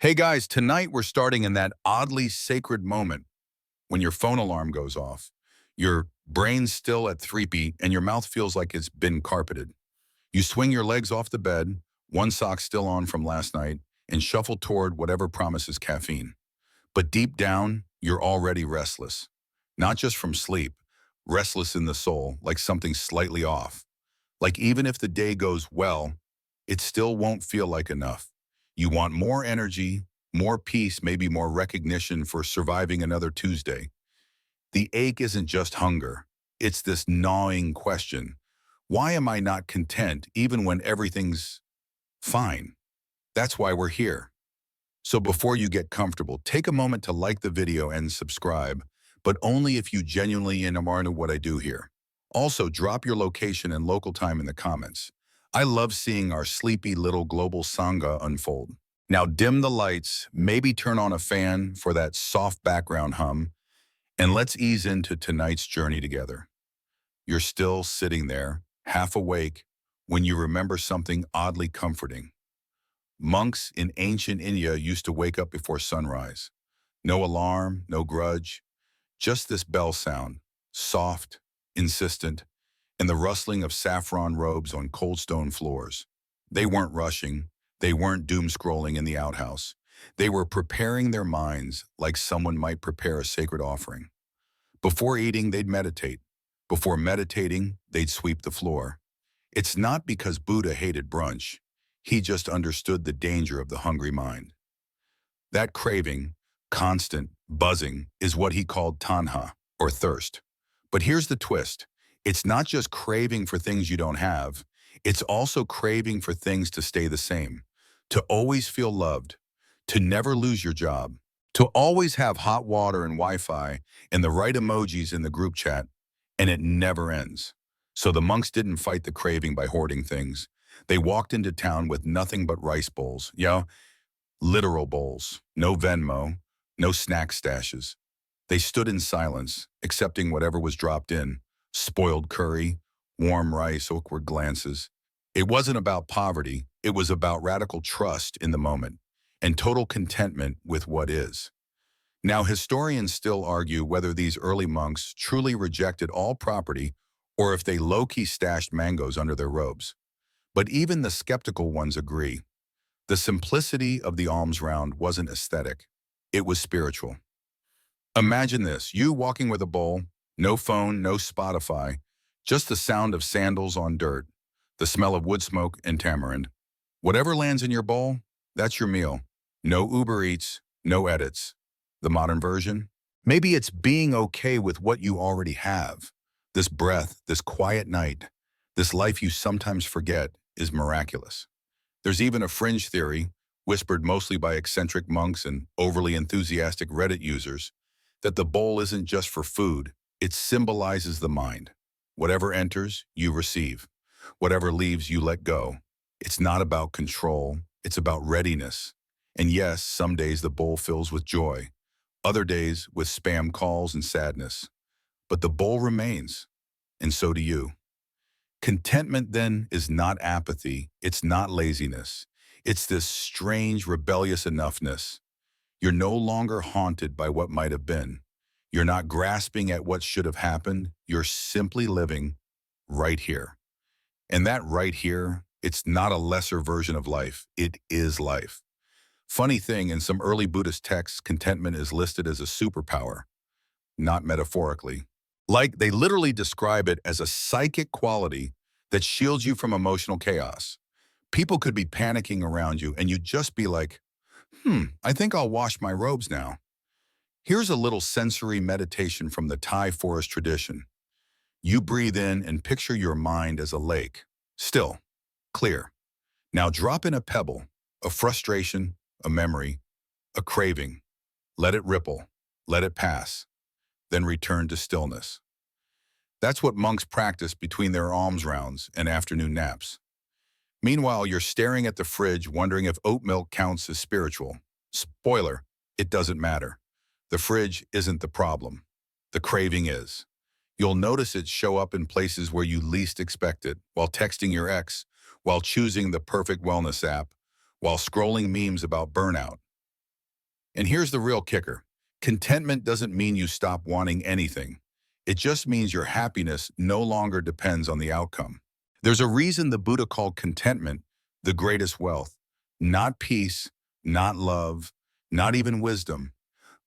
Hey guys, tonight we're starting in that oddly sacred moment when your phone alarm goes off. Your brain's still at 3 beat and your mouth feels like it's been carpeted. You swing your legs off the bed, one sock still on from last night, and shuffle toward whatever promises caffeine. But deep down, you're already restless. Not just from sleep, restless in the soul, like something slightly off. Like even if the day goes well, it still won't feel like enough. You want more energy, more peace, maybe more recognition for surviving another Tuesday. The ache isn't just hunger. It's this gnawing question. Why am I not content even when everything's fine? That's why we're here. So before you get comfortable, take a moment to like the video and subscribe, but only if you genuinely are into what I do here. Also, drop your location and local time in the comments. I love seeing our sleepy little global sangha unfold. Now dim the lights, maybe turn on a fan for that soft background hum, and let's ease into tonight's journey together. You're still sitting there, half awake, when you remember something oddly comforting. Monks in ancient India used to wake up before sunrise. No alarm, no grudge, just this bell sound, soft, insistent, and the rustling of saffron robes on cold stone floors. They weren't rushing. They weren't doom-scrolling in the outhouse. They were preparing their minds like someone might prepare a sacred offering. Before eating, they'd meditate. Before meditating, they'd sweep the floor. It's not because Buddha hated brunch. He just understood the danger of the hungry mind. That craving, constant, buzzing, is what he called tanha, or thirst. But here's the twist. It's not just craving for things you don't have. It's also craving for things to stay the same, to always feel loved, to never lose your job, to always have hot water and Wi-Fi and the right emojis in the group chat, and it never ends. So the monks didn't fight the craving by hoarding things. They walked into town with nothing but rice bowls, literal bowls, no Venmo, no snack stashes. They stood in silence, accepting whatever was dropped in, spoiled curry, warm rice, awkward glances. It wasn't about poverty, it was about radical trust in the moment and total contentment with what is. Now, historians still argue whether these early monks truly rejected all property or if they low-key stashed mangoes under their robes. But even the skeptical ones agree. The simplicity of the alms round wasn't aesthetic, it was spiritual. Imagine this, you walking with a bowl, no phone, no Spotify, just the sound of sandals on dirt, the smell of wood smoke and tamarind. Whatever lands in your bowl, that's your meal. No Uber Eats, no edits. The modern version? Maybe it's being okay with what you already have. This breath, this quiet night, this life you sometimes forget is miraculous. There's even a fringe theory, whispered mostly by eccentric monks and overly enthusiastic Reddit users, that the bowl isn't just for food, it symbolizes the mind. Whatever enters, you receive. Whatever leaves, you let go. It's not about control, it's about readiness. And yes, some days the bowl fills with joy, other days with spam calls and sadness. But the bowl remains, and so do you. Contentment, then, is not apathy, it's not laziness. It's this strange, rebellious enoughness. You're no longer haunted by what might have been. You're not grasping at what should have happened. You're simply living right here. And that right here, it's not a lesser version of life. It is life. Funny thing, in some early Buddhist texts, contentment is listed as a superpower, not metaphorically. Like they literally describe it as a psychic quality that shields you from emotional chaos. People could be panicking around you and you'd just be like, I think I'll wash my robes now. Here's a little sensory meditation from the Thai forest tradition. You breathe in and picture your mind as a lake, still, clear. Now drop in a pebble, a frustration, a memory, a craving. Let it ripple, let it pass, then return to stillness. That's what monks practice between their alms rounds and afternoon naps. Meanwhile, you're staring at the fridge wondering if oat milk counts as spiritual. Spoiler, it doesn't matter. The fridge isn't the problem. The craving is. You'll notice it show up in places where you least expect it, while texting your ex, while choosing the perfect wellness app, while scrolling memes about burnout. And here's the real kicker. Contentment doesn't mean you stop wanting anything. It just means your happiness no longer depends on the outcome. There's a reason the Buddha called contentment the greatest wealth. Not peace, not love, not even wisdom,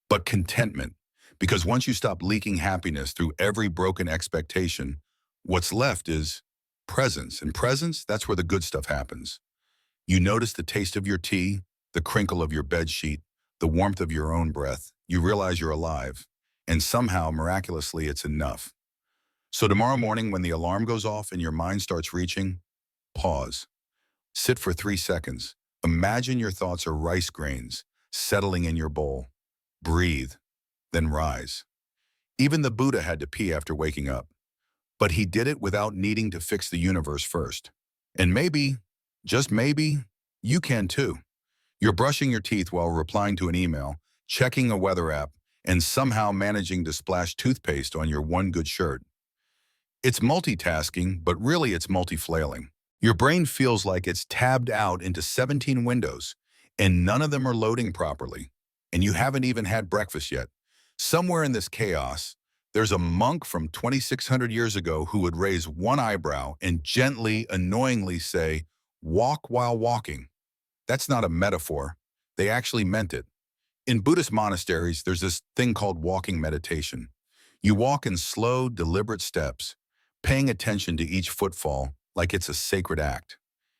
but contentment. Because once you stop leaking happiness through every broken expectation, what's left is presence. And presence, that's where the good stuff happens. You notice the taste of your tea, the crinkle of your bed sheet, the warmth of your own breath. You realize you're alive. And somehow, miraculously, it's enough. So tomorrow morning, when the alarm goes off and your mind starts reaching, pause. Sit for 3 seconds. Imagine your thoughts are rice grains settling in your bowl. Breathe, then rise. Even the Buddha had to pee after waking up. But he did it without needing to fix the universe first. And maybe, just maybe, you can too. You're brushing your teeth while replying to an email, checking a weather app, and somehow managing to splash toothpaste on your one good shirt. It's multitasking, but really it's multi-flailing. Your brain feels like it's tabbed out into 17 windows, and none of them are loading properly. And you haven't even had breakfast yet. Somewhere in this chaos, there's a monk from 2,600 years ago who would raise one eyebrow and gently, annoyingly say, "Walk while walking." That's not a metaphor. They actually meant it. In Buddhist monasteries, there's this thing called walking meditation. You walk in slow, deliberate steps, paying attention to each footfall like it's a sacred act.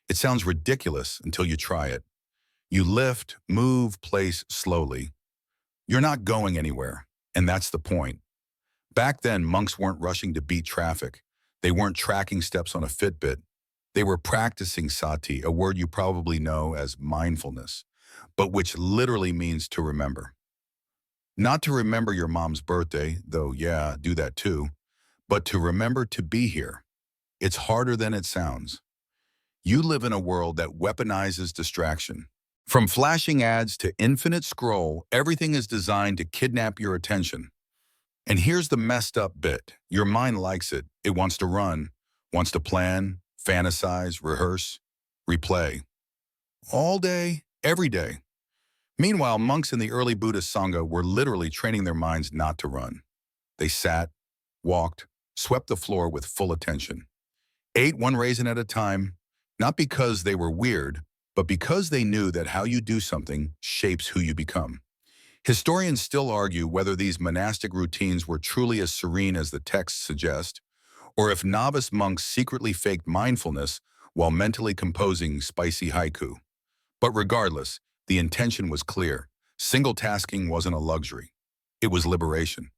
It sounds ridiculous until you try it. You lift, move, place slowly. You're not going anywhere, and that's the point. Back then, monks weren't rushing to beat traffic. They weren't tracking steps on a Fitbit. They were practicing sati, a word you probably know as mindfulness, but which literally means to remember. Not to remember your mom's birthday, though yeah, do that too, but to remember to be here. It's harder than it sounds. You live in a world that weaponizes distraction. From flashing ads to infinite scroll, everything is designed to kidnap your attention. And here's the messed up bit. Your mind likes it. It wants to run, wants to plan, fantasize, rehearse, replay. All day, every day. Meanwhile, monks in the early Buddhist Sangha were literally training their minds not to run. They sat, walked, swept the floor with full attention. Ate one raisin at a time, not because they were weird, but because they knew that how you do something shapes who you become. Historians still argue whether these monastic routines were truly as serene as the texts suggest, or if novice monks secretly faked mindfulness while mentally composing spicy haiku. But regardless, the intention was clear. Single tasking wasn't a luxury. It was liberation.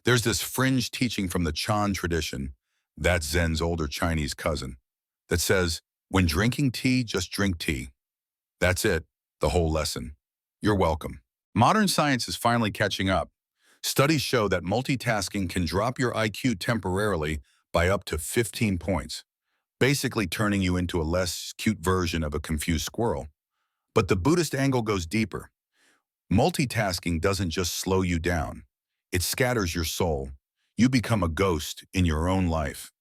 There's this fringe teaching from the Chan tradition, that's Zen's older Chinese cousin, that says, when drinking tea, just drink tea. That's it, the whole lesson. You're welcome. Modern science is finally catching up. Studies show that multitasking can drop your IQ temporarily by up to 15 points, basically turning you into a less cute version of a confused squirrel. But the Buddhist angle goes deeper. Multitasking doesn't just slow you down. It scatters your soul. You become a ghost in your own life,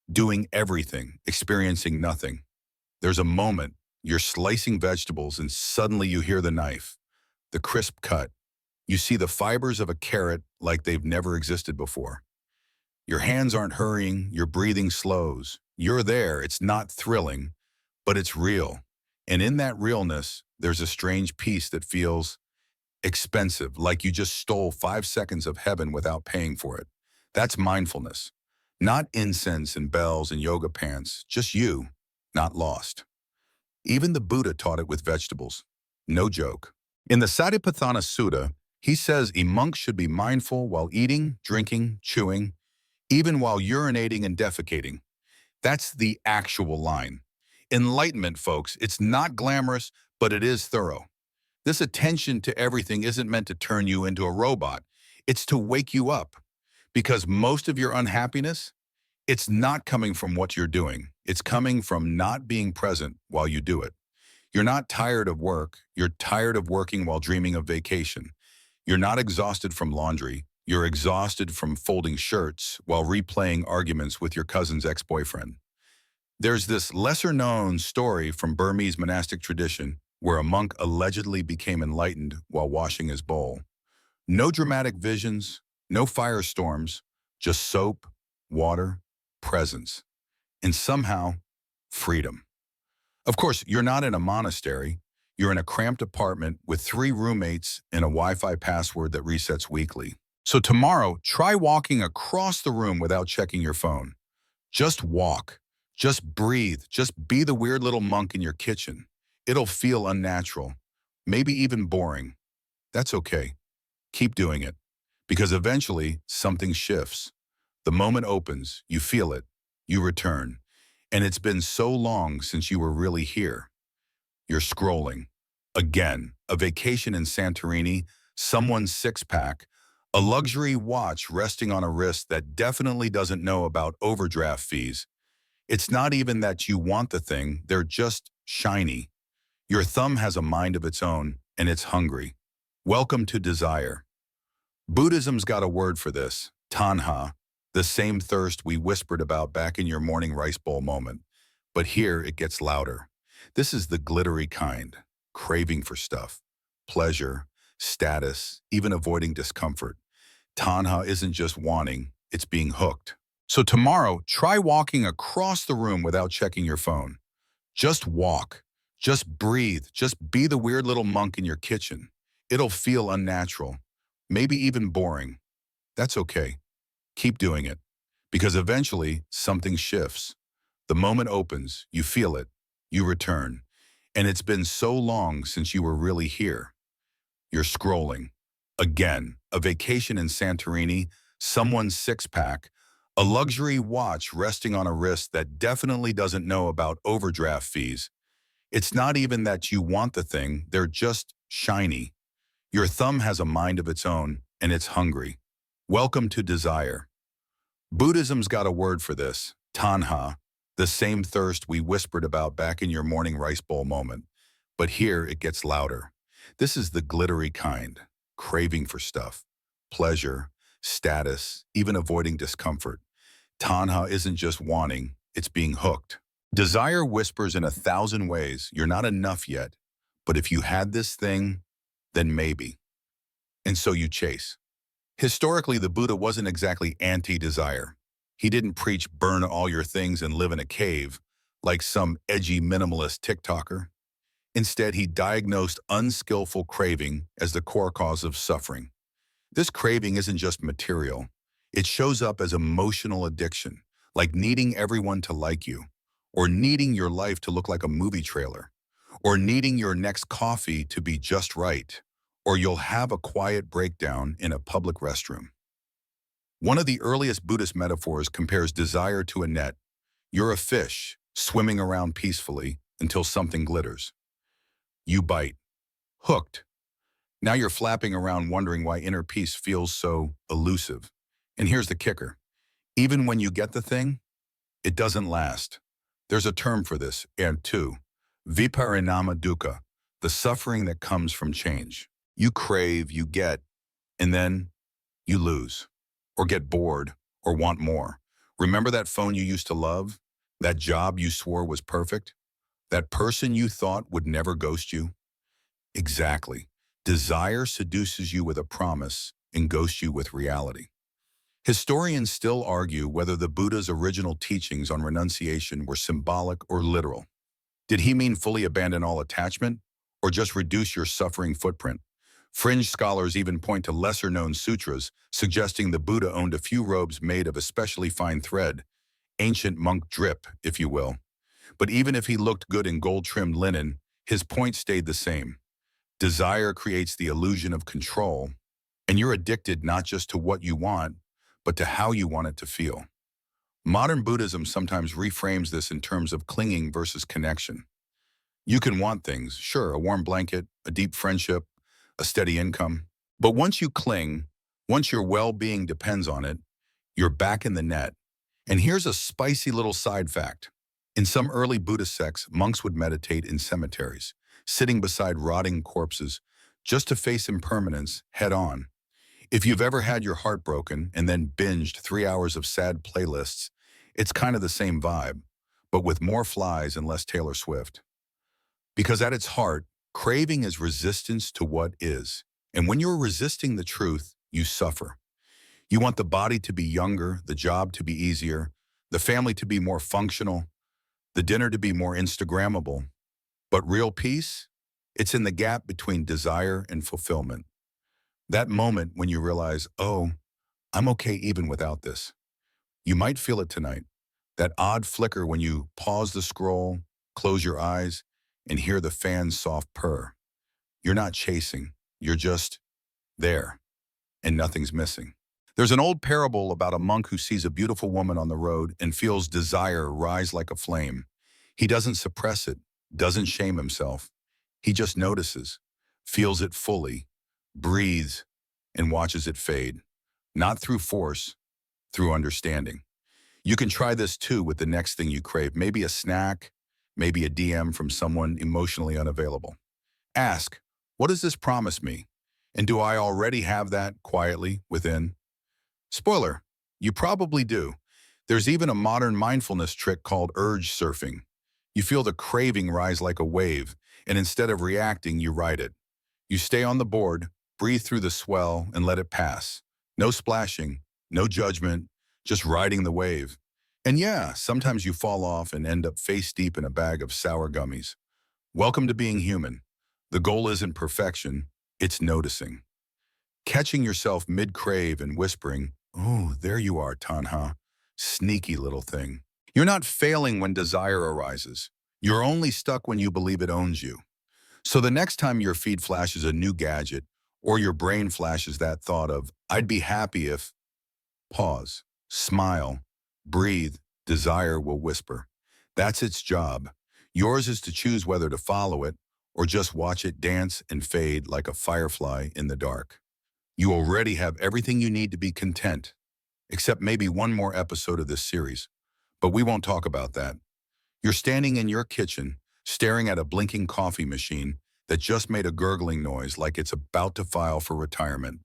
doing everything, experiencing nothing. There's a moment you're slicing vegetables and suddenly you hear the knife, the crisp cut. You see the fibers of a carrot like they've never existed before. Your hands aren't hurrying, your breathing slows. You're there, it's not thrilling, but it's real. And in that realness, there's a strange peace that feels expensive, like you just stole 5 seconds of heaven without paying for it. That's mindfulness. Not incense and bells and yoga pants, just you, not lost. Even the Buddha taught it with vegetables. No joke. In the Satipatthana Sutta, he says a monk should be mindful while eating, drinking, chewing, even while urinating and defecating. That's the actual line. Enlightenment, folks, it's not glamorous, but it is thorough. This attention to everything isn't meant to turn you into a robot. It's to wake you up. Because most of your unhappiness, it's not coming from what you're doing. It's coming from not being present while you do it. You're not tired of work. You're tired of working while dreaming of vacation. You're not exhausted from laundry. You're exhausted from folding shirts while replaying arguments with your cousin's ex-boyfriend. There's this lesser-known story from Burmese monastic tradition, where a monk allegedly became enlightened while washing his bowl. No dramatic visions, no firestorms, just soap, water, presence, and somehow freedom. Of course, you're not in a monastery. You're in a cramped apartment with 3 roommates and a Wi-Fi password that resets weekly. So tomorrow, try walking across the room without checking your phone. Just walk. Just breathe. Just be the weird little monk in your kitchen. It'll feel unnatural, maybe even boring. That's okay. Keep doing it. Because eventually, something shifts. The moment opens, you feel it, you return. And it's been so long since you were really here. You're scrolling. Again, a vacation in Santorini, someone's six-pack, a luxury watch resting on a wrist that definitely doesn't know about overdraft fees. It's not even that you want the thing, they're just shiny. Your thumb has a mind of its own, and it's hungry. Welcome to desire. Buddhism's got a word for this, tanha, the same thirst we whispered about back in your morning rice bowl moment. But here it gets louder. This is the glittery kind, craving for stuff, pleasure, status, even avoiding discomfort. Tanha isn't just wanting, it's being hooked. So tomorrow, try walking across the room without checking your phone. Just walk. Just breathe. Just be the weird little monk in your kitchen. It'll feel unnatural, maybe even boring. That's okay. Keep doing it. Because eventually, something shifts. The moment opens, you feel it, you return. And it's been so long since you were really here. You're scrolling. Again, a vacation in Santorini, someone's six-pack, a luxury watch resting on a wrist that definitely doesn't know about overdraft fees. It's not even that you want the thing, they're just shiny. Your thumb has a mind of its own, and it's hungry. Welcome to desire. Buddhism's got a word for this, tanha, the same thirst we whispered about back in your morning rice bowl moment. But here it gets louder. This is the glittery kind, craving for stuff, pleasure, status, even avoiding discomfort. Tanha isn't just wanting, it's being hooked. Desire whispers in 1,000 ways, you're not enough yet, but if you had this thing, then maybe. And so you chase. Historically, the Buddha wasn't exactly anti-desire. He didn't preach burn all your things and live in a cave, like some edgy minimalist TikToker. Instead, he diagnosed unskillful craving as the core cause of suffering. This craving isn't just material. It shows up as emotional addiction, like needing everyone to like you, or needing your life to look like a movie trailer, or needing your next coffee to be just right, or you'll have a quiet breakdown in a public restroom. One of the earliest Buddhist metaphors compares desire to a net. You're a fish, swimming around peacefully until something glitters. You bite. Hooked. Now you're flapping around wondering why inner peace feels so elusive. And here's the kicker. Even when you get the thing, it doesn't last. There's a term for this, and two, viparinama dukkha, the suffering that comes from change. You crave, you get, and then you lose, or get bored, or want more. Remember that phone you used to love? That job you swore was perfect? That person you thought would never ghost you? Exactly. Desire seduces you with a promise and ghosts you with reality. Historians still argue whether the Buddha's original teachings on renunciation were symbolic or literal. Did he mean fully abandon all attachment, or just reduce your suffering footprint? Fringe scholars even point to lesser-known sutras suggesting the Buddha owned a few robes made of especially fine thread, ancient monk drip, if you will. But even if he looked good in gold-trimmed linen, his point stayed the same. Desire creates the illusion of control, and you're addicted not just to what you want, but to how you want it to feel. Modern Buddhism sometimes reframes this in terms of clinging versus connection. You can want things, sure, a warm blanket, a deep friendship, a steady income. But once you cling, once your well-being depends on it, you're back in the net. And here's a spicy little side fact. In some early Buddhist sects, monks would meditate in cemeteries, sitting beside rotting corpses, just to face impermanence head-on. If you've ever had your heart broken and then binged 3 hours of sad playlists, it's kind of the same vibe, but with more flies and less Taylor Swift. Because at its heart, Craving is resistance to what is. And when you're resisting the truth, you suffer. You want the body to be younger, the job to be easier, the family to be more functional, the dinner to be more Instagrammable. But real peace? It's in the gap between desire and fulfillment. That moment when you realize, oh, I'm okay even without this. You might feel it tonight. That odd flicker when you pause the scroll, close your eyes, and hear the fan's soft purr. You're not chasing. You're just there, and nothing's missing. There's an old parable about a monk who sees a beautiful woman on the road and feels desire rise like a flame. He doesn't suppress it, doesn't shame himself. He just notices, feels it fully, breathes, and watches it fade. Not through force, through understanding. You can try this too with the next thing you crave, maybe a snack, maybe a DM from someone emotionally unavailable. Ask, what does this promise me? And do I already have that quietly within? Spoiler, you probably do. There's even a modern mindfulness trick called urge surfing. You feel the craving rise like a wave, and instead of reacting, you ride it. You stay on the board, breathe through the swell, and let it pass. No splashing, no judgment, just riding the wave. And yeah, sometimes you fall off and end up face deep in a bag of sour gummies. Welcome to being human. The goal isn't perfection, it's noticing. Catching yourself mid-crave and whispering, oh, there you are, Tanha. Sneaky little thing. You're not failing when desire arises. You're only stuck when you believe it owns you. So the next time your feed flashes a new gadget, or your brain flashes that thought of, I'd be happy if, pause, smile, breathe, desire will whisper. That's its job. Yours is to choose whether to follow it or just watch it dance and fade like a firefly in the dark. You already have everything you need to be content, except maybe one more episode of this series. But we won't talk about that. You're standing in your kitchen, staring at a blinking coffee machine that just made a gurgling noise like it's about to file for retirement.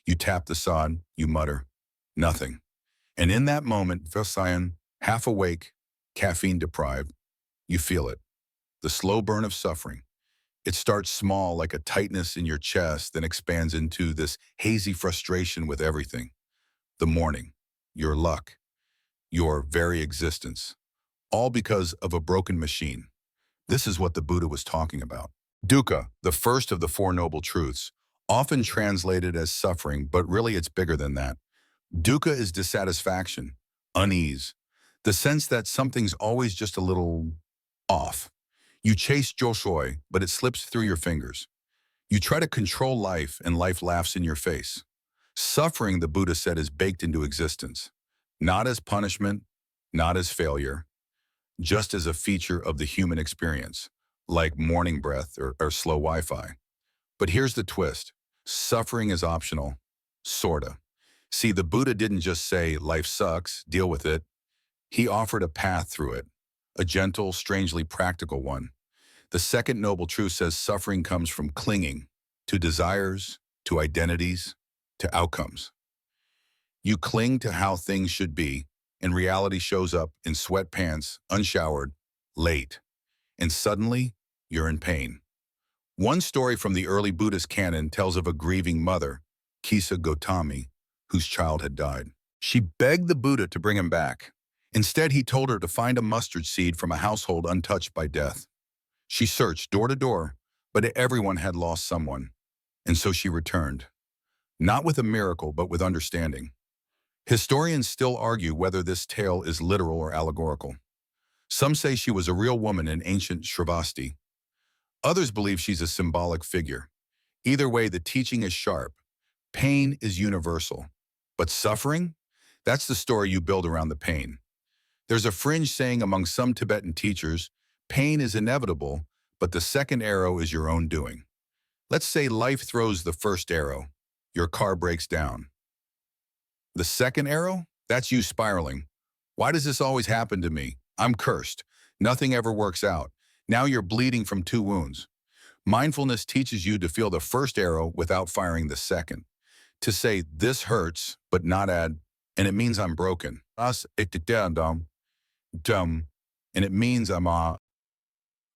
You tap the sod, you mutter, nothing. And in that moment, Vosayan, half awake, caffeine deprived, you feel it. The slow burn of suffering. It starts small like a tightness in your chest, then expands into this hazy frustration with everything. The morning, your luck, your very existence, all because of a broken machine. This is what the Buddha was talking about. Dukkha, the first of the Four Noble Truths, often translated as suffering, but really it's bigger than that. Dukkha is dissatisfaction, unease, the sense that something's always just a little off. You chase joshoi, but it slips through your fingers. You try to control life, and life laughs in your face. Suffering, the Buddha said, is baked into existence, not as punishment, not as failure, just as a feature of the human experience, like morning breath or slow Wi-Fi. But here's the twist. Suffering is optional, sorta. See, the Buddha didn't just say, life sucks, deal with it. He offered a path through it, a gentle, strangely practical one. The second noble truth says suffering comes from clinging to desires, to identities, to outcomes. You cling to how things should be, and reality shows up in sweatpants, unshowered, late, and suddenly you're in pain. One story from the early Buddhist canon tells of a grieving mother, Kisa Gotami, whose child had died. She begged the Buddha to bring him back. Instead, he told her to find a mustard seed from a household untouched by death. She searched door to door, but everyone had lost someone, and so she returned. Not with a miracle, but with understanding. Historians still argue whether this tale is literal or allegorical. Some say she was a real woman in ancient Shravasti. Others believe she's a symbolic figure. Either way, the teaching is sharp. Pain is universal. But suffering? That's the story you build around the pain. There's a fringe saying among some Tibetan teachers, pain is inevitable, but the second arrow is your own doing. Let's say life throws the first arrow. Your car breaks down. The second arrow? That's you spiraling. Why does this always happen to me? I'm cursed. Nothing ever works out. Now you're bleeding from two wounds. Mindfulness teaches you to feel the first arrow without firing the second. To say, this hurts, but not add, and it means I'm broken. And it means I'm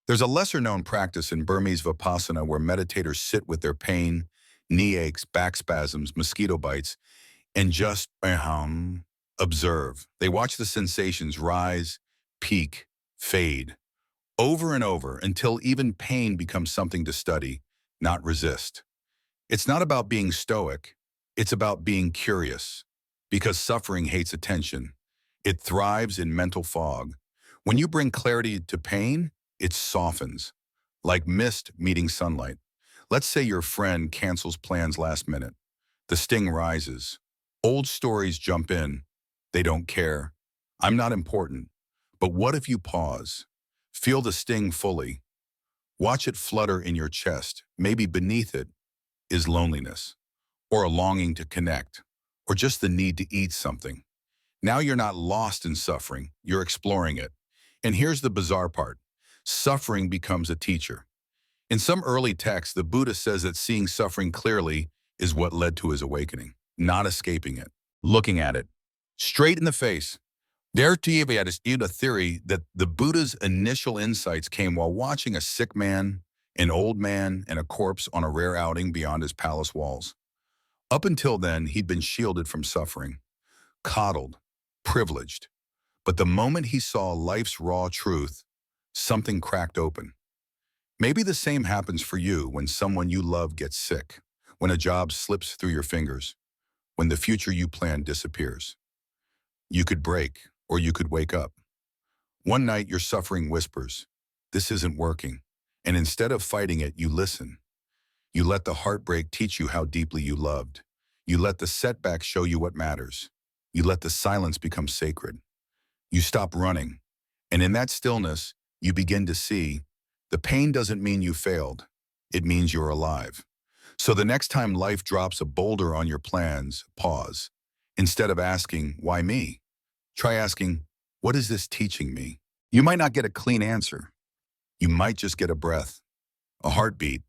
There's a lesser-known practice in Burmese Vipassana where meditators sit with their pain, knee aches, back spasms, mosquito bites, and just observe. They watch the sensations rise, peak, fade, over and over until even pain becomes something to study, not resist. It's not about being stoic, it's about being curious. Because suffering hates attention. It thrives in mental fog. When you bring clarity to pain, it softens, like mist meeting sunlight. Let's say your friend cancels plans last minute. The sting rises. Old stories jump in. They don't care. I'm not important. But what if you pause? Feel the sting fully. Watch it flutter in your chest. Maybe beneath it is loneliness, or a longing to connect, or just the need to eat something. Now you're not lost in suffering, you're exploring it. And here's the bizarre part. Suffering becomes a teacher. In some early texts, the Buddha says that seeing suffering clearly is what led to his awakening, not escaping it, looking at it, straight in the face. There is a theory that the Buddha's initial insights came while watching a sick man, an old man, and a corpse on a rare outing beyond his palace walls. Up until then, he'd been shielded from suffering, coddled, privileged. But the moment he saw life's raw truth, something cracked open. Maybe the same happens for you when someone you love gets sick, when a job slips through your fingers, when the future you planned disappears. You could break, or you could wake up. One night your suffering whispers, "This isn't working." And instead of fighting it, you listen. You let the heartbreak teach you how deeply you loved. You let the setback show you what matters. You let the silence become sacred. You stop running. And in that stillness, you begin to see the pain doesn't mean you failed. It means you're alive. So the next time life drops a boulder on your plans, pause. Instead of asking, "Why me?" try asking, "What is this teaching me?" You might not get a clean answer. You might just get a breath, a heartbeat,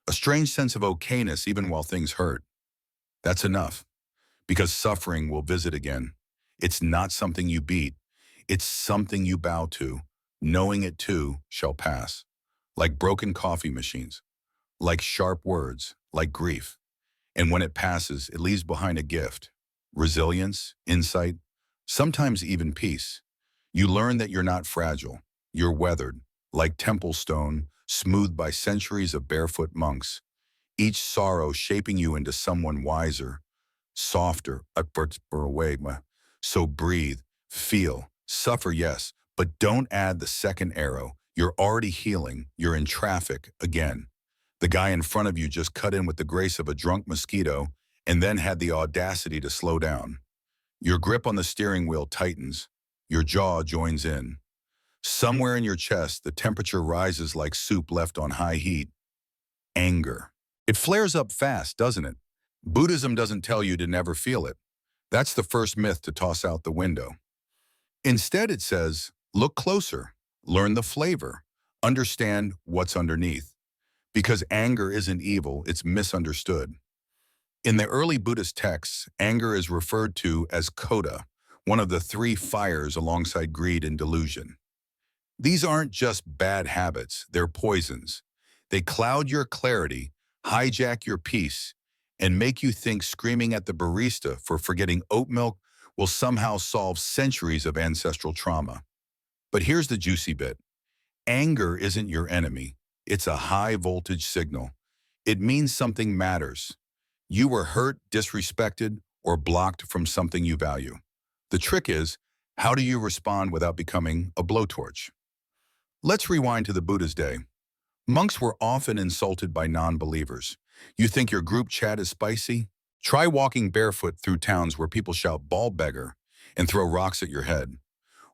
a strange sense of okayness even while things hurt. That's enough, because suffering will visit again. It's not something you beat. It's something you bow to. Knowing it too shall pass. Like broken coffee machines, like sharp words, like grief. And when it passes, it leaves behind a gift, resilience, insight, sometimes even peace. You learn that you're not fragile. You're weathered, like temple stone, smoothed by centuries of barefoot monks, each sorrow shaping you into someone wiser, softer, upwards or away. So breathe, feel, suffer, yes, but don't add the second arrow. You're already healing. You're in traffic again. The guy in front of you just cut in with the grace of a drunk mosquito and then had the audacity to slow down. Your grip on the steering wheel tightens. Your jaw joins in. Somewhere in your chest, the temperature rises like soup left on high heat. Anger. It flares up fast, doesn't it? Buddhism doesn't tell you to never feel it. That's the first myth to toss out the window. Instead, it says, look closer, learn the flavor, understand what's underneath. Because anger isn't evil, it's misunderstood. In the early Buddhist texts, anger is referred to as kota, one of the three fires alongside greed and delusion. These aren't just bad habits, they're poisons. They cloud your clarity, hijack your peace, and make you think screaming at the barista for forgetting oat milk will somehow solve centuries of ancestral trauma. But here's the juicy bit. Anger isn't your enemy. It's a high-voltage signal. It means something matters. You were hurt, disrespected, or blocked from something you value. The trick is, how do you respond without becoming a blowtorch? Let's rewind to the Buddha's day. Monks were often insulted by non-believers. You think your group chat is spicy? Try walking barefoot through towns where people shout "bald beggar" and throw rocks at your head.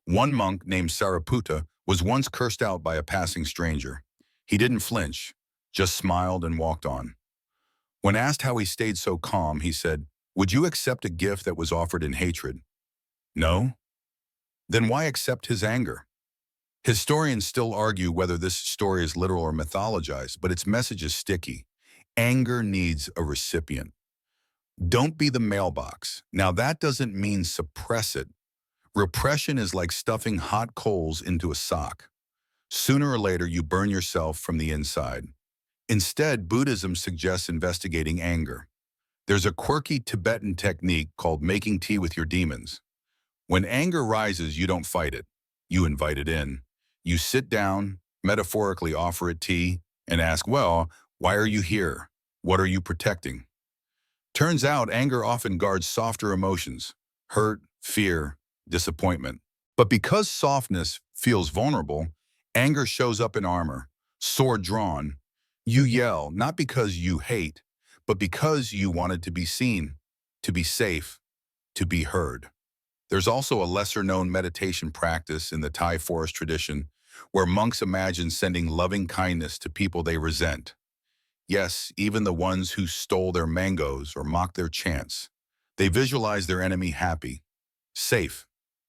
One monk named Sariputta was once cursed out by a passing stranger. He didn't flinch, just smiled and walked on. When asked how he stayed so calm, he said, "Would you accept a gift that was offered in hatred?" No? Then why accept his anger? Historians still argue whether this story is literal or mythologized, but its message is sticky. Anger needs a recipient. Don't be the mailbox. Now that doesn't mean suppress it. Repression is like stuffing hot coals into a sock. Sooner or later, you burn yourself from the inside. Instead, Buddhism suggests investigating anger. There's a quirky Tibetan technique called making tea with your demons. When anger rises, you don't fight it. You invite it in. You sit down, metaphorically offer it tea, and ask, well, why are you here? What are you protecting? Turns out anger often guards softer emotions, hurt, fear, disappointment. But because softness feels vulnerable, anger shows up in armor, sword drawn. You yell, not because you hate, but because you wanted to be seen, to be safe, to be heard. There's also a lesser-known meditation practice in the Thai forest tradition where monks imagine sending loving kindness to people they resent. Yes, even the ones who stole their mangoes or mocked their chants. They visualize their enemy happy, safe,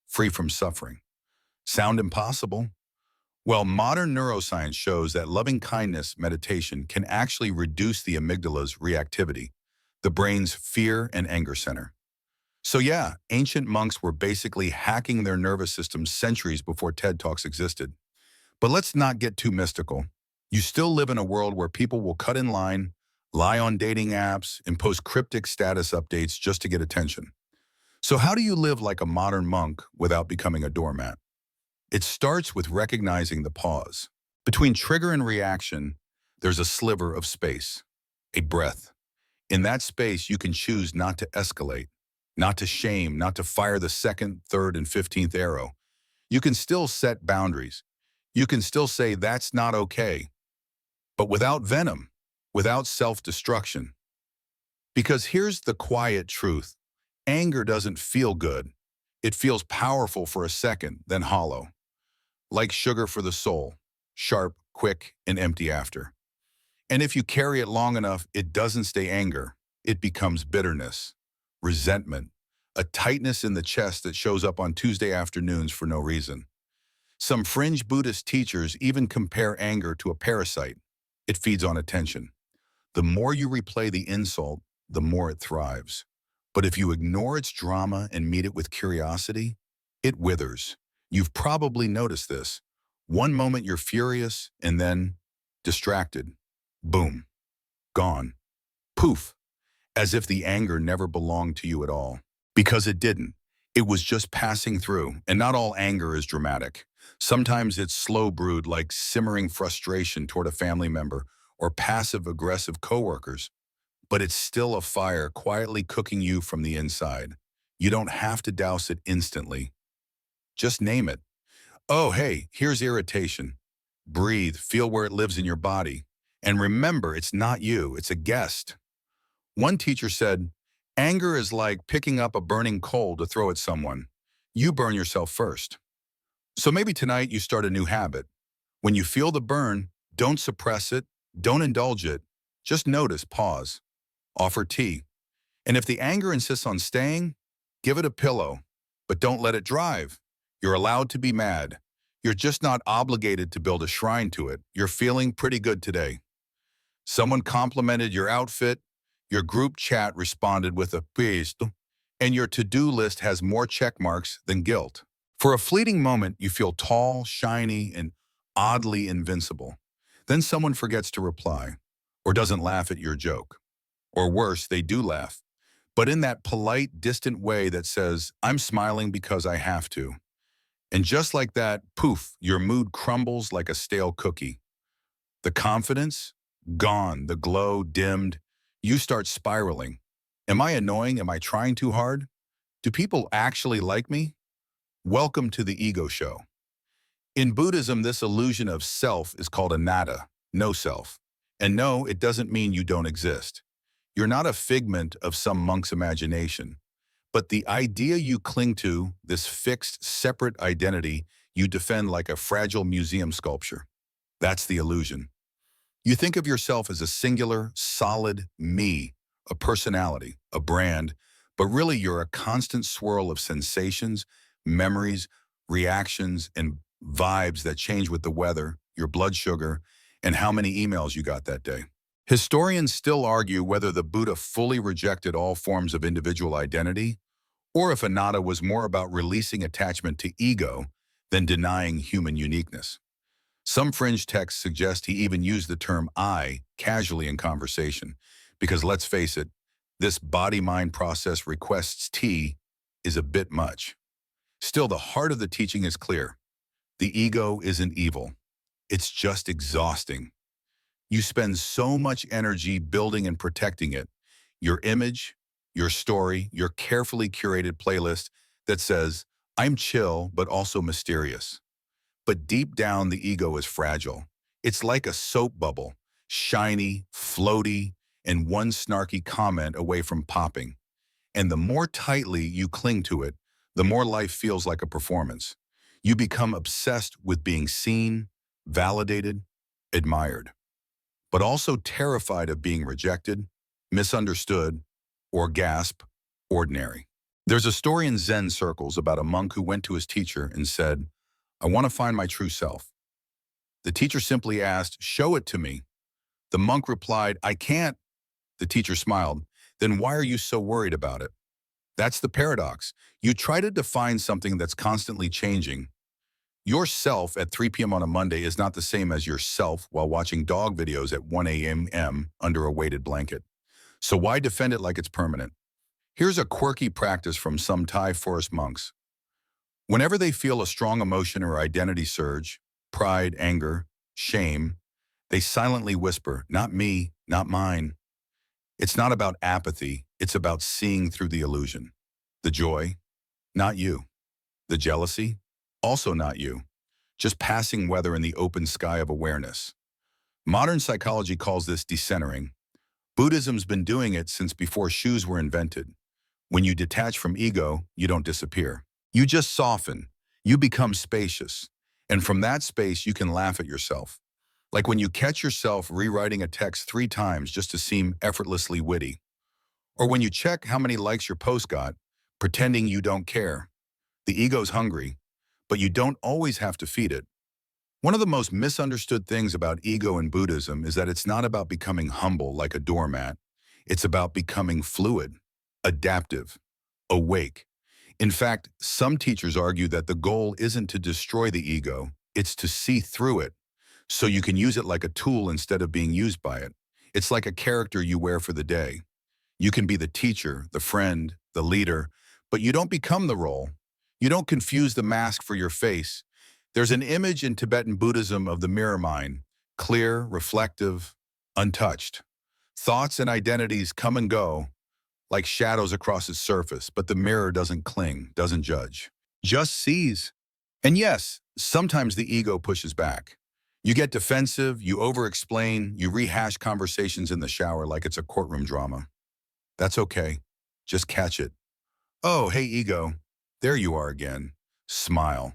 free from suffering. Sound impossible? Well, modern neuroscience shows that loving kindness meditation can actually reduce the amygdala's reactivity, the brain's fear and anger center. So yeah, ancient monks were basically hacking their nervous systems centuries before TED Talks existed. But let's not get too mystical. You still live in a world where people will cut in line, lie on dating apps, and post cryptic status updates just to get attention. So how do you live like a modern monk without becoming a doormat? It starts with recognizing the pause. Between trigger and reaction, there's a sliver of space, a breath. In that space, you can choose not to escalate, not to shame, not to fire the second, third, and 15th arrow. You can still set boundaries. You can still say that's not okay, but without venom, without self-destruction. Because here's the quiet truth. Anger doesn't feel good. It feels powerful for a second, then hollow. Like sugar for the soul, sharp, quick, and empty after. And if you carry it long enough, it doesn't stay anger. It becomes bitterness, resentment, a tightness in the chest that shows up on Tuesday afternoons for no reason. Some fringe Buddhist teachers even compare anger to a parasite. It feeds on attention. The more you replay the insult, the more it thrives. But if you ignore its drama and meet it with curiosity, it withers. You've probably noticed this. One moment you're furious, and then distracted. Boom. Gone. Poof. As if the anger never belonged to you at all. Because it didn't. It was just passing through, and not all anger is dramatic. Sometimes it's slow brewed, like simmering frustration toward a family member or passive-aggressive coworkers. But it's still a fire quietly cooking you from the inside. You don't have to douse it instantly. Just name it. Oh, hey, here's irritation. Breathe, feel where it lives in your body. And remember, it's not you, it's a guest. One teacher said, anger is like picking up a burning coal to throw at someone. You burn yourself first. So maybe tonight you start a new habit. When you feel the burn, don't suppress it, don't indulge it. Just notice, pause. Offer tea. And if the anger insists on staying, give it a pillow. But don't let it drive. You're allowed to be mad. You're just not obligated to build a shrine to it. You're feeling pretty good today. Someone complimented your outfit, your group chat responded with a please, and your to-do list has more check marks than guilt. For a fleeting moment, you feel tall, shiny, and oddly invincible. Then someone forgets to reply, or doesn't laugh at your joke. Or worse, they do laugh, but in that polite, distant way that says, I'm smiling because I have to. And just like that, poof, your mood crumbles like a stale cookie. The confidence? Gone. The glow dimmed. You start spiraling. Am I annoying? Am I trying too hard? Do people actually like me? Welcome to the ego show. In Buddhism, this illusion of self is called anatta, no self. And no, it doesn't mean you don't exist. You're not a figment of some monk's imagination. But the idea you cling to, this fixed, separate identity you defend like a fragile museum sculpture, that's the illusion. You think of yourself as a singular, solid me, a personality, a brand, but really you're a constant swirl of sensations, memories, reactions, and vibes that change with the weather, your blood sugar, and how many emails you got that day. Historians still argue whether the Buddha fully rejected all forms of individual identity, or if anatta was more about releasing attachment to ego than denying human uniqueness. Some fringe texts suggest he even used the term I casually in conversation, because let's face it, this body-mind process requests T is a bit much. Still, the heart of the teaching is clear. The ego isn't evil. It's just exhausting. You spend so much energy building and protecting it. Your image, your story, your carefully curated playlist that says, I'm chill, but also mysterious. But deep down, the ego is fragile. It's like a soap bubble, shiny, floaty, and one snarky comment away from popping. And the more tightly you cling to it, the more life feels like a performance. You become obsessed with being seen, validated, admired, but also terrified of being rejected, misunderstood, or gasp, ordinary. There's a story in Zen circles about a monk who went to his teacher and said, I want to find my true self. The teacher simply asked, show it to me. The monk replied, I can't. The teacher smiled. Then why are you so worried about it? That's the paradox. You try to define something that's constantly changing. Yourself at 3 p.m. on a Monday is not the same as yourself while watching dog videos at 1 a.m. under a weighted blanket. So why defend it like it's permanent? Here's a quirky practice from some Thai forest monks. Whenever they feel a strong emotion or identity surge, pride, anger, shame, they silently whisper, not me, not mine. It's not about apathy, it's about seeing through the illusion. The joy, not you. The jealousy, also not you. Just passing weather in the open sky of awareness. Modern psychology calls this decentering. Buddhism's been doing it since before shoes were invented. When you detach from ego, you don't disappear. You just soften. You become spacious. And from that space, you can laugh at yourself. Like when you catch yourself rewriting a text 3 times just to seem effortlessly witty. Or when you check how many likes your post got, pretending you don't care. The ego's hungry, but you don't always have to feed it. One of the most misunderstood things about ego in Buddhism is that it's not about becoming humble like a doormat. It's about becoming fluid, adaptive, awake. In fact, some teachers argue that the goal isn't to destroy the ego, it's to see through it, so you can use it like a tool instead of being used by it. It's like a character you wear for the day. You can be the teacher, the friend, the leader, but you don't become the role. You don't confuse the mask for your face. There's an image in Tibetan Buddhism of the mirror mind, clear, reflective, untouched. Thoughts and identities come and go, like shadows across its surface, but the mirror doesn't cling, doesn't judge, just sees. And yes, sometimes the ego pushes back. You get defensive, you over-explain, you rehash conversations in the shower like it's a courtroom drama. That's okay. Just catch it. Oh, hey, ego. There you are again. Smile.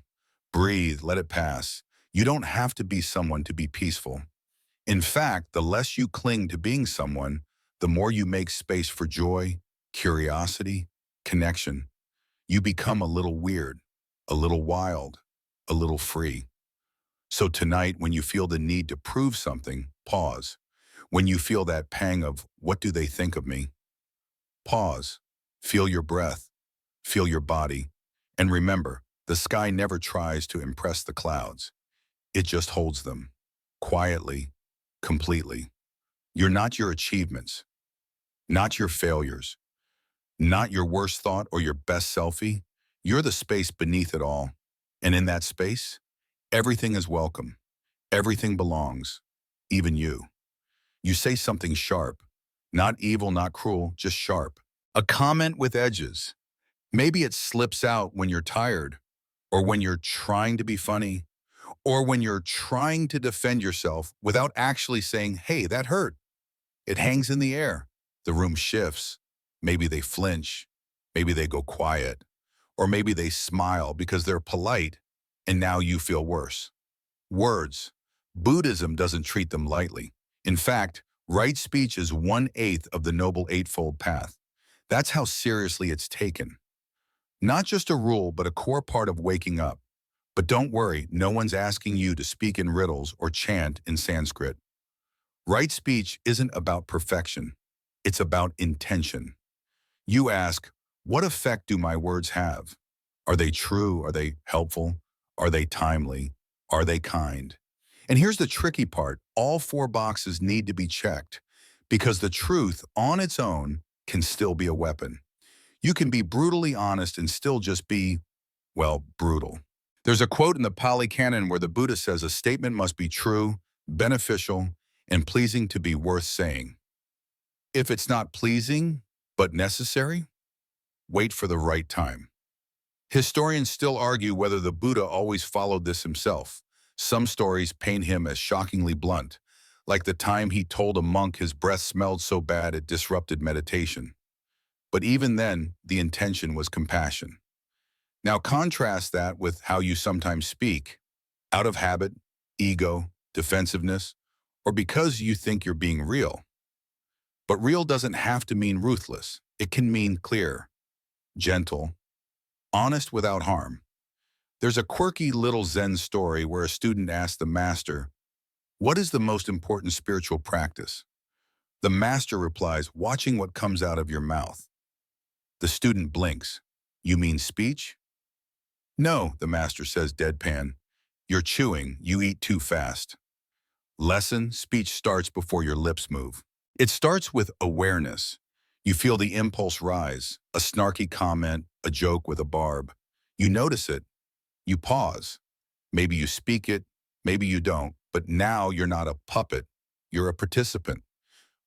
Breathe, let it pass. You don't have to be someone to be peaceful. In fact, the less you cling to being someone, the more you make space for joy, curiosity, connection. You become a little weird, a little wild, a little free. So tonight, when you feel the need to prove something, pause. When you feel that pang of, what do they think of me? Pause. Feel your breath. Feel your body. And remember, the sky never tries to impress the clouds. It just holds them. Quietly, completely. You're not your achievements, not your failures, not your worst thought or your best selfie. You're the space beneath it all. And in that space, everything is welcome. Everything belongs. Even you. You say something sharp. Not evil, not cruel, just sharp. A comment with edges. Maybe it slips out when you're tired, or when you're trying to be funny, or when you're trying to defend yourself without actually saying, hey, that hurt. It hangs in the air. The room shifts. Maybe they flinch. Maybe they go quiet. Or maybe they smile because they're polite, and now you feel worse. Words. Buddhism doesn't treat them lightly. In fact, right speech is 1/8 of the Noble Eightfold Path. That's how seriously it's taken. Not just a rule, but a core part of waking up. But don't worry, no one's asking you to speak in riddles or chant in Sanskrit. Right speech isn't about perfection. It's about intention. You ask, what effect do my words have? Are they true? Are they helpful? Are they timely? Are they kind? And here's the tricky part. All four boxes need to be checked because the truth on its own can still be a weapon. You can be brutally honest and still just be, well, brutal. There's a quote in the Pali Canon where the Buddha says a statement must be true, beneficial, and pleasing to be worth saying. If it's not pleasing, but necessary, wait for the right time. Historians still argue whether the Buddha always followed this himself. Some stories paint him as shockingly blunt, like the time he told a monk his breath smelled so bad it disrupted meditation. But even then, the intention was compassion. Now contrast that with how you sometimes speak, out of habit, ego, defensiveness, or because you think you're being real. But real doesn't have to mean ruthless. It can mean clear, gentle, honest without harm. There's a quirky little Zen story where a student asked the master, "What is the most important spiritual practice?" The master replies, "Watching what comes out of your mouth." The student blinks. "You mean speech?" "No," the master says deadpan. "You're chewing. You eat too fast." Lesson: speech starts before your lips move. It starts with awareness. You feel the impulse rise, a snarky comment, a joke with a barb. You notice it. You pause. Maybe you speak it, maybe you don't, but now you're not a puppet. You're a participant.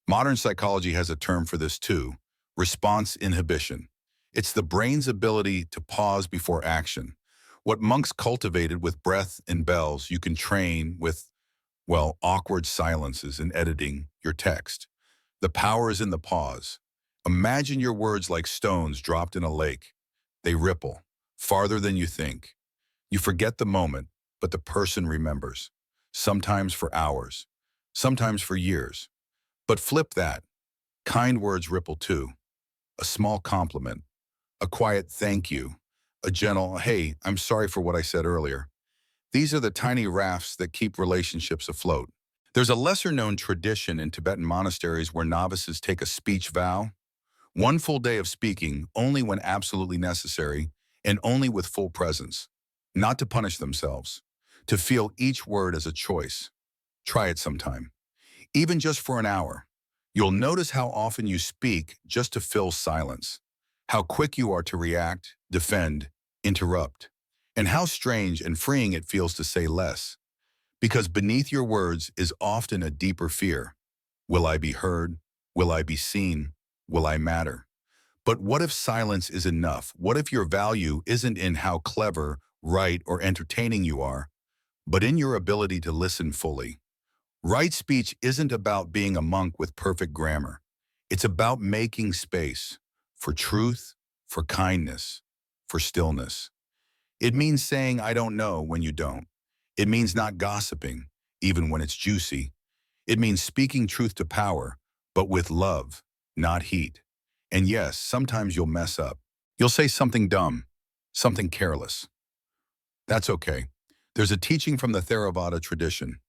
Modern psychology has a term for this too: response inhibition. It's the brain's ability to pause before action. What monks cultivated with breath and bells, you can train with, well, awkward silences and editing your text. The power is in the pause. Imagine your words like stones dropped in a lake. They ripple, farther than you think. You forget the moment, but the person remembers. Sometimes for hours, sometimes for years. But flip that. Kind words ripple too. A small compliment, a quiet thank you, a gentle, "Hey, I'm sorry for what I said earlier." These are the tiny rafts that keep relationships afloat. There's a lesser-known tradition in Tibetan monasteries where novices take a speech vow. One full day of speaking, only when absolutely necessary, and only with full presence. Not to punish themselves. To feel each word as a choice. Try it sometime. Even just for an hour. You'll notice how often you speak just to fill silence. How quick you are to react, defend, interrupt. And how strange and freeing it feels to say less. Because beneath your words is often a deeper fear. Will I be heard? Will I be seen? Will I matter? But what if silence is enough? What if your value isn't in how clever, right, or entertaining you are, but in your ability to listen fully? Right speech isn't about being a monk with perfect grammar. It's about making space for truth, for kindness, for stillness. It means saying "I don't know" when you don't. It means not gossiping, even when it's juicy. It means speaking truth to power, but with love, not heat. And yes, sometimes you'll mess up. You'll say something dumb, something careless. That's okay. There's a teaching from the Theravada tradition.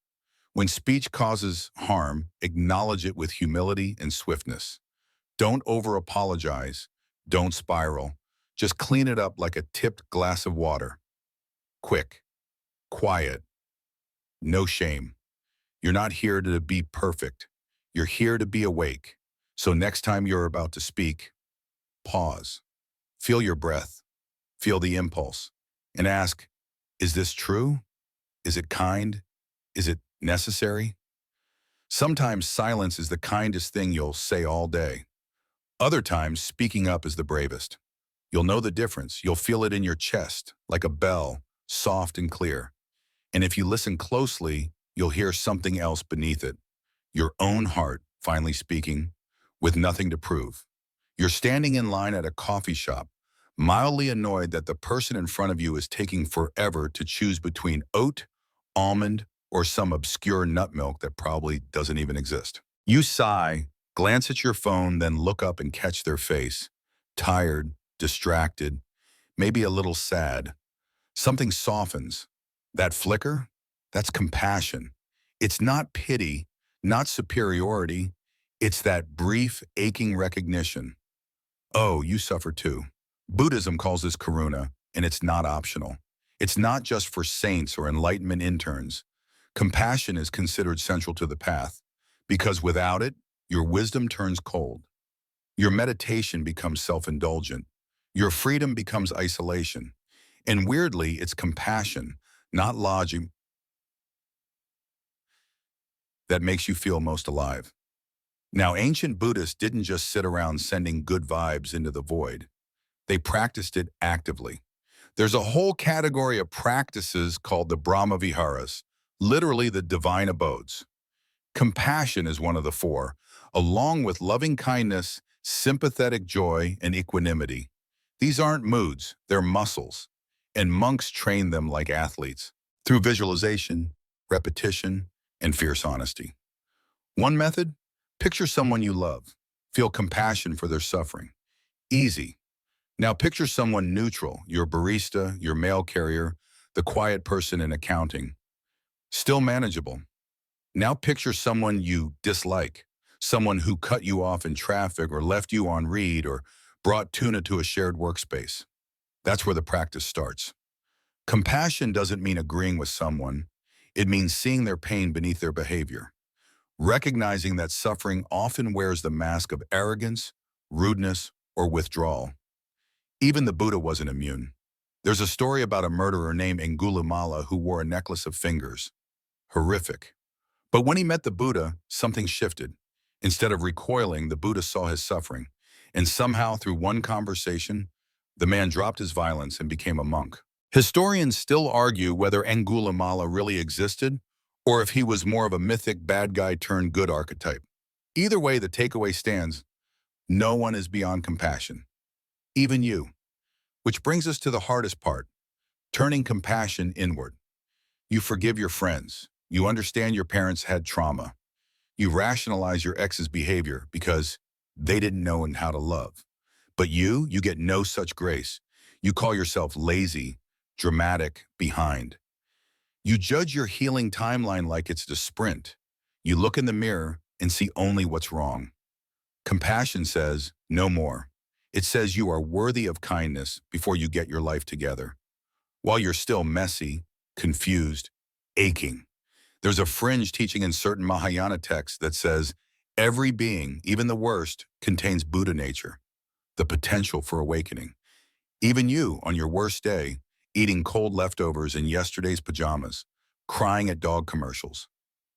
When speech causes harm, acknowledge it with humility and swiftness. Don't over-apologize. Don't spiral. Just clean it up like a tipped glass of water. Quick, quiet, no shame. You're not here to be perfect. You're here to be awake. So next time you're about to speak, pause. Feel your breath. Feel the impulse. And ask, is this true? Is it kind? Is it necessary? Sometimes silence is the kindest thing you'll say all day. Other times, speaking up is the bravest. You'll know the difference. You'll feel it in your chest, like a bell, soft and clear. And if you listen closely, you'll hear something else beneath it. Your own heart, finally speaking, with nothing to prove. You're standing in line at a coffee shop, mildly annoyed that the person in front of you is taking forever to choose between oat, almond, or some obscure nut milk that probably doesn't even exist. You sigh, glance at your phone, then look up and catch their face. Tired, distracted, maybe a little sad. Something softens. That flicker? That's compassion. It's not pity, not superiority. It's that brief, aching recognition. Oh, you suffer too. Buddhism calls this karuna, and it's not optional. It's not just for saints or enlightenment interns. Compassion is considered central to the path because without it, your wisdom turns cold. Your meditation becomes self-indulgent. Your freedom becomes isolation. And weirdly, it's compassion, not logic, that makes you feel most alive. Now, ancient Buddhists didn't just sit around sending good vibes into the void. They practiced it actively. There's a whole category of practices called the Brahma Viharas, literally the divine abodes. Compassion is one of the four, along with loving kindness, sympathetic joy, and equanimity. These aren't moods, they're muscles, and monks train them like athletes through visualization, repetition, and fierce honesty. One method, picture someone you love. Feel compassion for their suffering. Easy. Now picture someone neutral, your barista, your mail carrier, the quiet person in accounting. Still manageable. Now picture someone you dislike, someone who cut you off in traffic or left you on read or brought tuna to a shared workspace. That's where the practice starts. Compassion doesn't mean agreeing with someone. It means seeing their pain beneath their behavior, recognizing that suffering often wears the mask of arrogance, rudeness, or withdrawal. Even the Buddha wasn't immune. There's a story about a murderer named Angulimala who wore a necklace of fingers. Horrific. But when he met the Buddha, something shifted. Instead of recoiling, the Buddha saw his suffering. And somehow, through one conversation, the man dropped his violence and became a monk. Historians still argue whether Angulimala really existed or if he was more of a mythic bad guy turned good archetype. Either way, the takeaway stands: no one is beyond compassion, even you. Which brings us to the hardest part, turning compassion inward. You forgive your friends. You understand your parents had trauma. You rationalize your ex's behavior because they didn't know how to love. But you get no such grace. You call yourself lazy, dramatic, behind. You judge your healing timeline like it's a sprint. You look in the mirror and see only what's wrong. Compassion says, no more. It says you are worthy of kindness before you get your life together. While you're still messy, confused, aching. There's a fringe teaching in certain Mahayana texts that says, every being, even the worst, contains Buddha nature, the potential for awakening. Even you, on your worst day, eating cold leftovers in yesterday's pajamas, crying at dog commercials,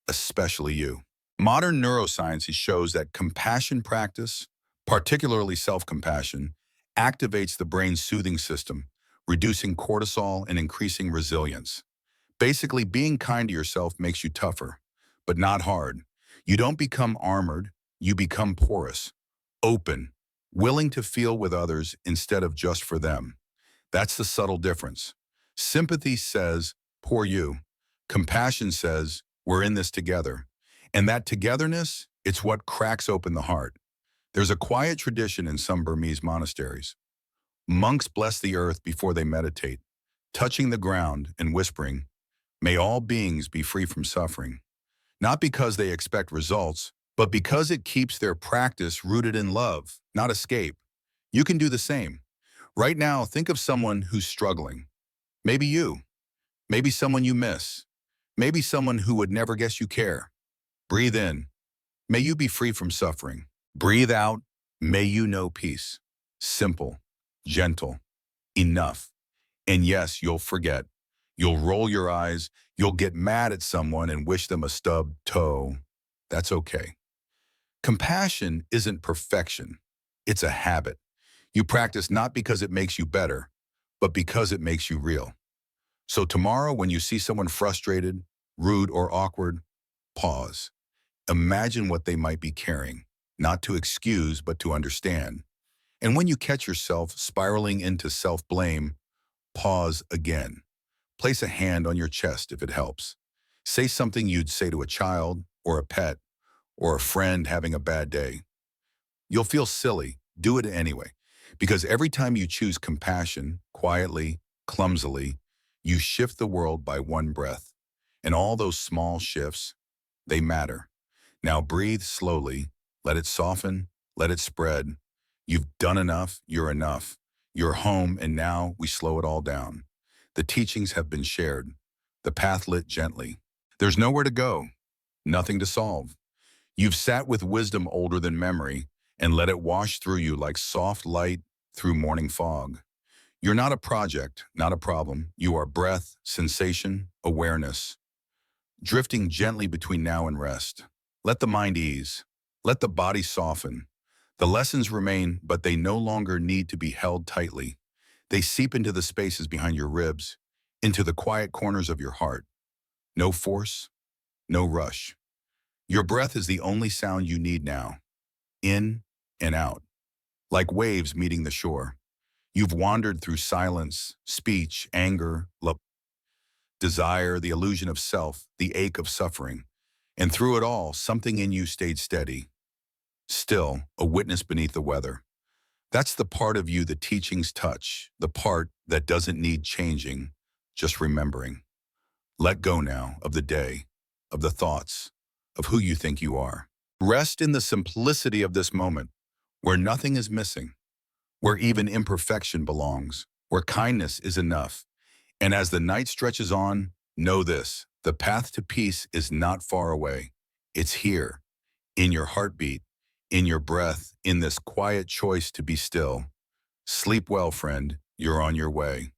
especially you. Modern neuroscience shows that compassion practice, particularly self-compassion, activates the brain's soothing system, reducing cortisol and increasing resilience. Basically, being kind to yourself makes you tougher, but not hard. You don't become armored, you become porous, open, willing to feel with others instead of just for them. That's the subtle difference. Sympathy says, poor you. Compassion says, we're in this together. And that togetherness, it's what cracks open the heart. There's a quiet tradition in some Burmese monasteries. Monks bless the earth before they meditate, touching the ground and whispering, may all beings be free from suffering. Not because they expect results, but because it keeps their practice rooted in love, not escape. You can do the same. Right now, think of someone who's struggling. Maybe you. Maybe someone you miss. Maybe someone who would never guess you care. Breathe in. May you be free from suffering. Breathe out. May you know peace. Simple, gentle, enough. And yes, you'll forget. You'll roll your eyes. You'll get mad at someone and wish them a stubbed toe. That's okay. Compassion isn't perfection. It's a habit. You practice not because it makes you better, but because it makes you real. So tomorrow, when you see someone frustrated, rude, or awkward, pause. Imagine what they might be carrying, not to excuse, but to understand. And when you catch yourself spiraling into self-blame, pause again. Place a hand on your chest if it helps. Say something you'd say to a child, or a pet, or a friend having a bad day. You'll feel silly. Do it anyway. Because every time you choose compassion, quietly, clumsily, you shift the world by one breath. And all those small shifts, they matter. Now breathe slowly. Let it soften. Let it spread. You've done enough. You're enough. You're home, and now we slow it all down. The teachings have been shared. The path lit gently. There's nowhere to go, nothing to solve. You've sat with wisdom older than memory and let it wash through you like soft light through morning fog. You're not a project, not a problem. You are breath, sensation, awareness, drifting gently between now and rest. Let the mind ease. Let the body soften. The lessons remain, but they no longer need to be held tightly. They seep into the spaces behind your ribs, into the quiet corners of your heart. No force, no rush. Your breath is the only sound you need now, in and out, like waves meeting the shore. You've wandered through silence, speech, anger, love, desire, the illusion of self, the ache of suffering. And through it all, something in you stayed steady, still, a witness beneath the weather. That's the part of you the teachings touch, the part that doesn't need changing, just remembering. Let go now of the day, of the thoughts, of who you think you are. Rest in the simplicity of this moment, where nothing is missing, where even imperfection belongs, where kindness is enough. And as the night stretches on, know this, the path to peace is not far away. It's here, in your heartbeat, in your breath, in this quiet choice to be still. Sleep well, friend. You're on your way.